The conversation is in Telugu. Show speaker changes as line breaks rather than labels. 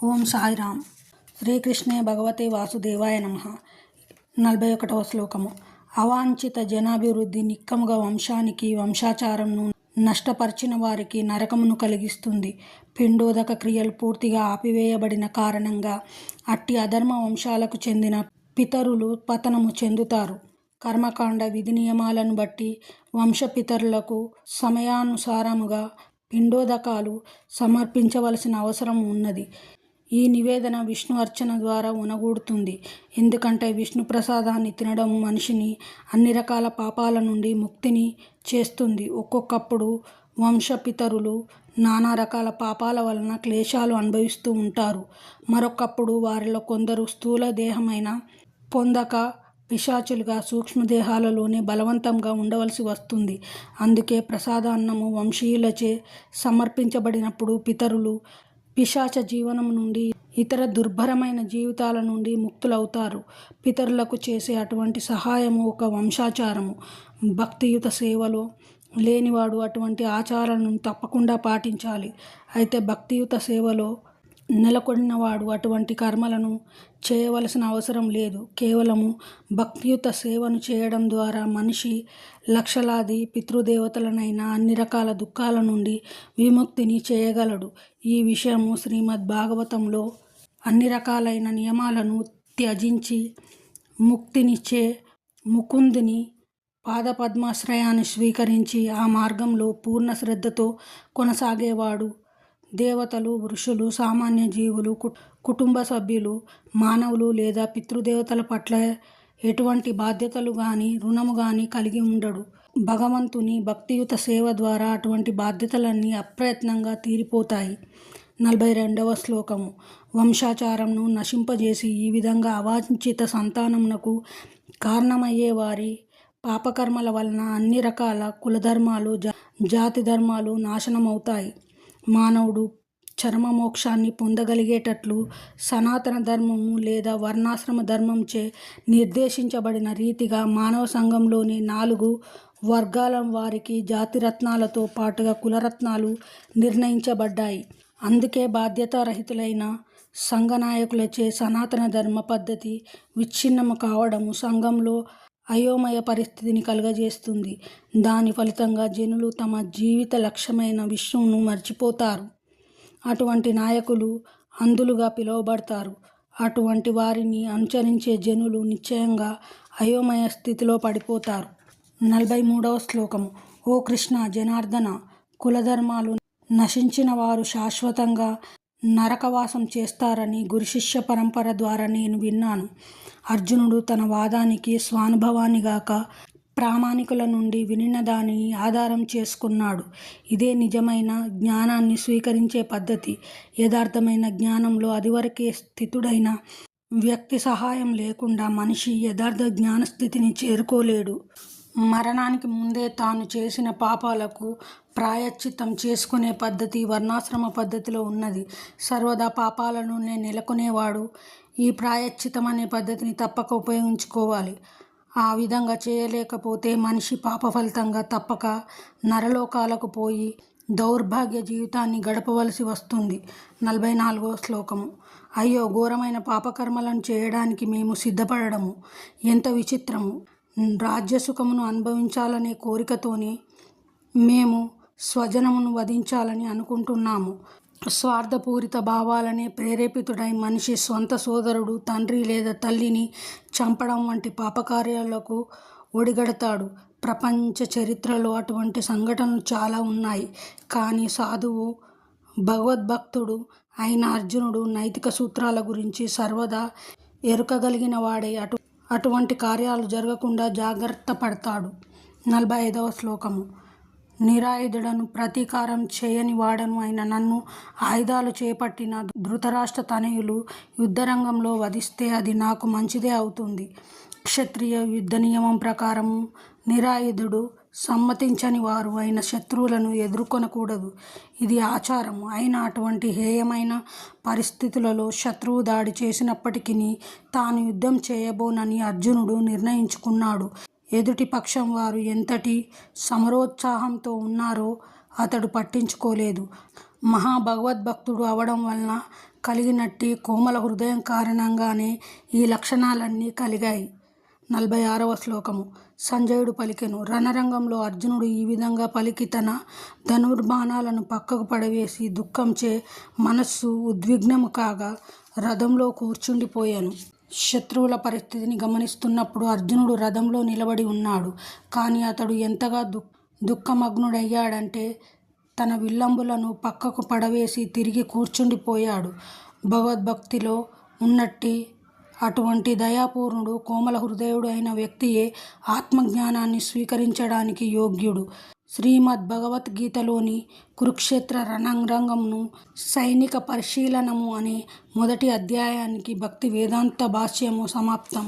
ఓం సాయిరామ్. శ్రీకృష్ణే భగవతే వాసుదేవాయ నమః. 41వ శ్లోకము. అవాంఛిత జనాభివృద్ధి నిక్కముగా వంశానికి వంశాచారంను నష్టపరిచిన వారికి నరకమును కలిగిస్తుంది. పిండోదక క్రియలు పూర్తిగా ఆపివేయబడిన కారణంగా అట్టి అధర్మ వంశాలకు చెందిన పితరులు పతనము చెందుతారు. కర్మకాండ విధి నియమాలను బట్టి వంశపితరులకు సమయానుసారముగా పిండోదకాలు సమర్పించవలసిన అవసరం ఉన్నది. ఈ నివేదన విష్ణు అర్చన ద్వారా ఉనగూడుతుంది. ఎందుకంటే విష్ణు ప్రసాదాన్ని తినడం మనిషిని అన్ని రకాల పాపాల నుండి ముక్తిని చేస్తుంది. ఒక్కొక్కప్పుడు వంశపితరులు నానా రకాల పాపాల వలన క్లేశాలు అనుభవిస్తూ ఉంటారు. మరొకప్పుడు వారిలో కొందరు స్థూల దేహమైన పొందక పిశాచులుగా సూక్ష్మదేహాలలోనే బలవంతంగా ఉండవలసి వస్తుంది. అందుకే ప్రసాదాన్నము వంశీయులచే సమర్పించబడినప్పుడు పితరులు పిశాచ జీవనం నుండి ఇతర దుర్భరమైన జీవితాల నుండి ముక్తులవుతారు. పితరులకు చేసే అటువంటి సహాయము ఒక వంశాచారము. భక్తియుత సేవలో లేనివాడు అటువంటి ఆచారాలను తప్పకుండా పాటించాలి. అయితే భక్తియుత సేవలో నెలకొన్నవాడు అటువంటి కర్మలను చేయవలసిన అవసరం లేదు. కేవలము భక్తియుత సేవను చేయడం ద్వారా మనిషి లక్షలాది పితృదేవతలనైనా అన్ని రకాల దుఃఖాల నుండి విముక్తిని చేయగలడు. ఈ విషయము శ్రీమద్ భాగవతంలో అన్ని రకాలైన నియమాలను త్యజించి ముక్తినిచ్చే ముకుందుని పాదపద్మాశ్రయాన్ని స్వీకరించి ఆ మార్గంలో పూర్ణ శ్రద్ధతో కొనసాగేవాడు దేవతలు, ఋషులు, సామాన్య జీవులు, కుటుంబ సభ్యులు, మానవులు లేదా పితృదేవతల పట్ల ఎటువంటి బాధ్యతలు గాని రుణము గాని కలిగి ఉండడు. భగవంతుని భక్తియుత సేవ ద్వారా అటువంటి బాధ్యతలన్నీ అప్రయత్నంగా తీరిపోతాయి. 42వ శ్లోకము. వంశాచారంను నశింపజేసి ఈ విధంగా అవాంఛిత సంతానమునకు కారణమయ్యే వారి పాపకర్మల వలన అన్ని రకాల కులధర్మాలు, జాతి ధర్మాలు నాశనమవుతాయి. మానవుడు చరమమోక్షాన్ని పొందగలిగేటట్లు సనాతన ధర్మము లేదా వర్ణాశ్రమ ధర్మంచే నిర్దేశించబడిన రీతిగా మానవ సంఘంలోని 4 వర్గాల వారికి జాతిరత్నాలతో పాటుగా కులరత్నాలు నిర్ణయించబడ్డాయి. అందుకే బాధ్యతారహితులైన సంఘనాయకులచే సనాతన ధర్మ పద్ధతి విచ్ఛిన్నము కావడము సంఘంలో అయోమయ పరిస్థితిని కలుగజేస్తుంది. దాని ఫలితంగా జనులు తమ జీవిత లక్ష్యమైన విష్ణువును మర్చిపోతారు. అటువంటి నాయకులు అంధులుగా పిలువబడతారు. అటువంటి వారిని అనుసరించే జనులు నిశ్చయంగా అయోమయ స్థితిలో పడిపోతారు. 43వ శ్లోకము. ఓ కృష్ణ జనార్దన, కులధర్మాలు నశించిన వారు శాశ్వతంగా నరకవాసం చేస్తారని గురుశిష్య పరంపర ద్వారా నేను విన్నాను. అర్జునుడు తన వాదానికి స్వానుభవాన్నిగాక ప్రామాణికుల నుండి వినిన దానిని ఆధారం చేసుకున్నాడు. ఇదే నిజమైన జ్ఞానాన్ని స్వీకరించే పద్ధతి. యథార్థమైన జ్ఞానంలో అదివరకే స్థితుడైన వ్యక్తి సహాయం లేకుండా మనిషి యథార్థ జ్ఞానస్థితిని చేరుకోలేడు. మరణానికి ముందే తాను చేసిన పాపాలకు ప్రాయశ్చిత్తం చేసుకునే పద్ధతి వర్ణాశ్రమ పద్ధతిలో ఉన్నది. సర్వదా పాపాలలోనే నెలకొనేవాడు ఈ ప్రాయశ్చిత్తం అనే పద్ధతిని తప్పక ఉపయోగించుకోవాలి. ఆ విధంగా చేయలేకపోతే మనిషి పాప ఫలితంగా తప్పక నరలోకాలకు పోయి దౌర్భాగ్య జీవితాన్ని గడపవలసి వస్తుంది. 44వ శ్లోకము. అయ్యో ఘోరమైన పాపకర్మలను చేయడానికి మేము సిద్ధపడము ఎంత విచిత్రము! రాజ్యసుఖమును అనుభవించాలనే కోరికతోనే మేము స్వజనమును వధించాలని అనుకుంటున్నాము. స్వార్థపూరిత భావాలనే ప్రేరేపితుడై మనిషి స్వంత సోదరుడు, తండ్రి లేదా తల్లిని చంపడం వంటి పాపకార్యాలకు ఒడిగడతాడు. ప్రపంచ చరిత్రలో అటువంటి సంఘటనలు చాలా ఉన్నాయి. కానీ సాధువు, భగవద్భక్తుడు అయిన అర్జునుడు నైతిక సూత్రాల గురించి సర్వదా ఎరుకగలిగిన వాడై అటువంటి కార్యాలు జరగకుండా జాగ్రత్త పడతాడు. 45వ శ్లోకము. నిరాయుధుడను, ప్రతీకారం చేయని వాడను అయిన నన్ను ఆయుధాలు చేపట్టిన ధృతరాష్ట్ర తనయులు యుద్ధరంగంలో వధిస్తే అది నాకు మంచిదే అవుతుంది. క్షత్రియ యుద్ధ నియమం ప్రకారము నిరాయుధుడు, సమ్మతించని వారు అయిన శత్రువులను ఎదుర్కొనకూడదు. ఇది ఆచారము. అయినా అటువంటి హేయమైన పరిస్థితులలో శత్రువు దాడి చేసినప్పటికీ తాను యుద్ధం చేయబోనని అర్జునుడు నిర్ణయించుకున్నాడు. ఎదుటి పక్షం వారు ఎంతటి సమరోత్సాహంతో ఉన్నారో అతడు పట్టించుకోలేదు. మహాభగవద్భక్తుడు అవడం వలన కలిగినట్టి కోమల హృదయం కారణంగానే ఈ లక్షణాలన్నీ కలిగాయి. 46వ శ్లోకము. సంజయుడు పలికెను. రణరంగంలో అర్జునుడు ఈ విధంగా పలికి తన ధనుర్బాణాలను పక్కకు పడవేసి దుఃఖంచే మనస్సు ఉద్విగ్నము కాగా రథంలో కూర్చుండిపోయాను. శత్రువుల పరిస్థితిని గమనిస్తున్నప్పుడు అర్జునుడు రథంలో నిలబడి ఉన్నాడు. కానీ అతడు ఎంతగా దుఃఖమగ్నుడయ్యాడంటే తన విల్లంబులను పక్కకు పడవేసి తిరిగి కూర్చుండిపోయాడు. భగవద్భక్తిలో ఉన్నట్టి అటువంటి దయాపూర్ణుడు కోమల హృదయుడు అయిన వ్యక్తియే ఆత్మజ్ఞానాన్ని స్వీకరించడానికి యోగ్యుడు. శ్రీమద్ భగవద్గీతలోని కురుక్షేత్ర రణరంగంను సైనిక పరిశీలనము అనే మొదటి అధ్యాయానికి భక్తి వేదాంత భాష్యము సమాప్తం.